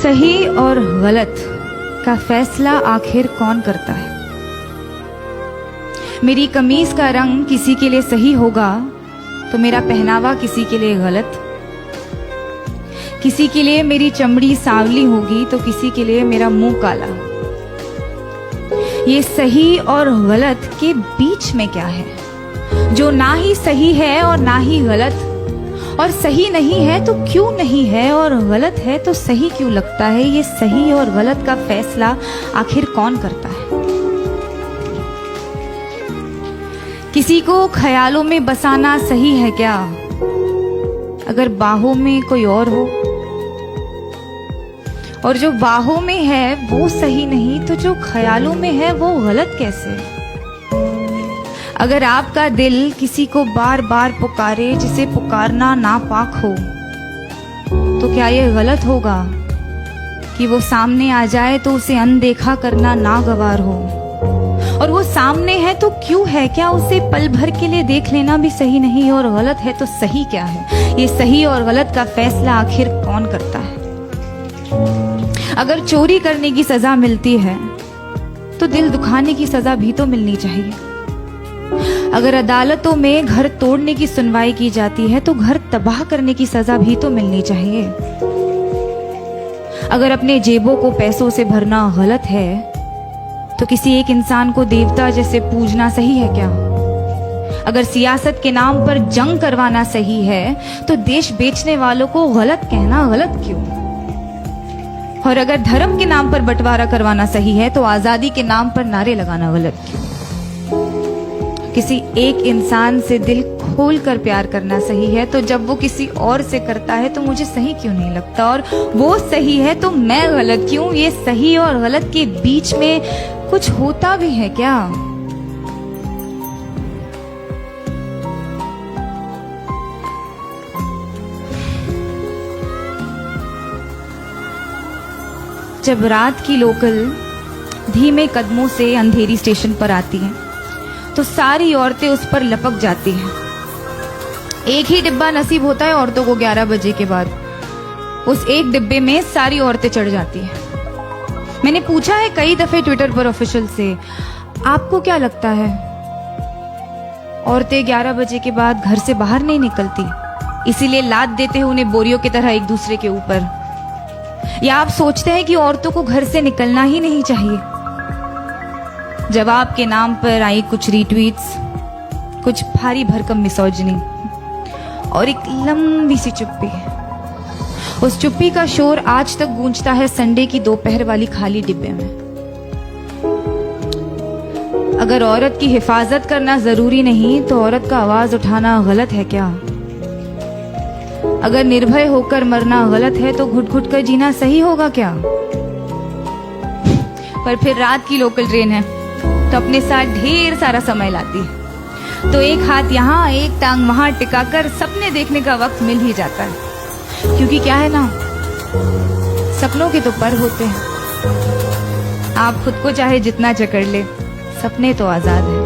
सही और गलत का फैसला आखिर कौन करता है? मेरी कमीज का रंग किसी के लिए सही होगा तो मेरा पहनावा किसी के लिए गलत। किसी के लिए मेरी चमड़ी सांवली होगी तो किसी के लिए मेरा मुंह काला। ये सही और गलत के बीच में क्या है, जो ना ही सही है और ना ही गलत, और सही नहीं है तो क्यों नहीं है, और गलत है तो सही क्यों लगता है? ये सही और गलत का फैसला आखिर कौन करता है? किसी को ख्यालों में बसाना सही है क्या, अगर बाहों में कोई और हो? और जो बाहों में है वो सही नहीं तो जो ख्यालों में है वो गलत कैसे? अगर आपका दिल किसी को बार बार पुकारे जिसे पुकारना नापाक हो, तो क्या ये गलत होगा कि वो सामने आ जाए तो उसे अनदेखा करना नागवार हो? और वो सामने है तो क्यों है? क्या उसे पल भर के लिए देख लेना भी सही नहीं? और गलत है तो सही क्या है? ये सही और गलत का फैसला आखिर कौन करता है? अगर चोरी करने की सजा मिलती है तो दिल दुखाने की सजा भी तो मिलनी चाहिए। अगर अदालतों में घर तोड़ने की सुनवाई की जाती है तो घर तबाह करने की सजा भी तो मिलनी चाहिए। अगर अपने जेबों को पैसों से भरना गलत है तो किसी एक इंसान को देवता जैसे पूजना सही है क्या? अगर सियासत के नाम पर जंग करवाना सही है तो देश बेचने वालों को गलत कहना गलत क्यों? और अगर धर्म के नाम पर बंटवारा करवाना सही है तो आजादी के नाम पर नारे लगाना गलत क्यों? किसी एक इंसान से दिल खोल कर प्यार करना सही है तो जब वो किसी और से करता है तो मुझे सही क्यों नहीं लगता? और वो सही है तो मैं गलत क्यों? ये सही और गलत के बीच में कुछ होता भी है क्या? जब रात की लोकल धीमे कदमों से अंधेरी स्टेशन पर आती है तो सारी औरतें उस पर लपक जाती हैं। एक ही डिब्बा नसीब होता है औरतों को 11 बजे के बाद। उस एक डिब्बे में सारी औरतें चढ़ जाती हैं। मैंने पूछा है कई दफे ट्विटर पर ऑफिशियल से, आपको क्या लगता है औरतें 11 बजे के बाद घर से बाहर नहीं निकलती, इसीलिए लाद देते हैं उन्हें बोरियों की तरह एक दूसरे के ऊपर? या आप सोचते हैं कि औरतों को घर से निकलना ही नहीं चाहिए? जवाब के नाम पर आई कुछ रीट्वीट्स, कुछ भारी भरकम मिसोजिनी और एक लंबी सी चुप्पी। उस चुप्पी का शोर आज तक गूंजता है संडे की दोपहर वाली खाली डिब्बे में। अगर औरत की हिफाजत करना जरूरी नहीं तो औरत का आवाज उठाना गलत है क्या? अगर निर्भय होकर मरना गलत है तो घुट घुट कर जीना सही होगा क्या? पर फिर रात की लोकल ट्रेन है तो अपने साथ ढेर सारा समय लाती है, तो एक हाथ यहाँ एक टांग वहां टिकाकर सपने देखने का वक्त मिल ही जाता है। क्योंकि क्या है ना, सपनों के तो पर होते हैं। आप खुद को चाहे जितना जकड़ ले, सपने तो आजाद है।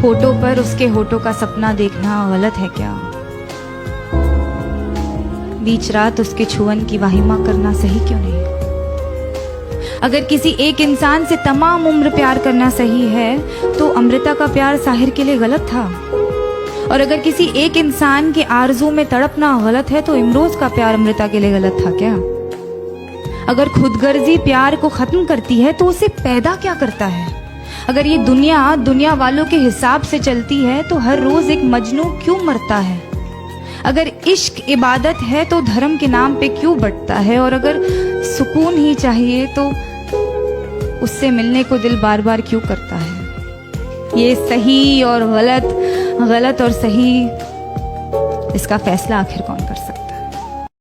होठों पर उसके होठों का सपना देखना गलत है क्या? बीच रात उसके छुअन की वाहिमा करना सही क्यों नहीं? अगर किसी एक इंसान से तमाम उम्र प्यार करना सही है तो अमृता का प्यार साहिर के लिए गलत था। और अगर किसी एक इंसान के आरज़ू में तड़पना गलत है तो इमरोज का प्यार अमृता के लिए गलत था क्या? अगर खुदगर्जी प्यार को खत्म करती है तो उसे पैदा क्या करता है? अगर ये दुनिया वालों के हिसाब से चलती है तो हर रोज एक मजनू क्यों मरता है? अगर इश्क इबादत है तो धर्म के नाम पे क्यों बंटता है? और अगर सुकून ही चाहिए तो उससे मिलने को दिल बार बार क्यों करता है? ये सही और गलत, गलत और सही, इसका फैसला आखिर कौन कर सकता है?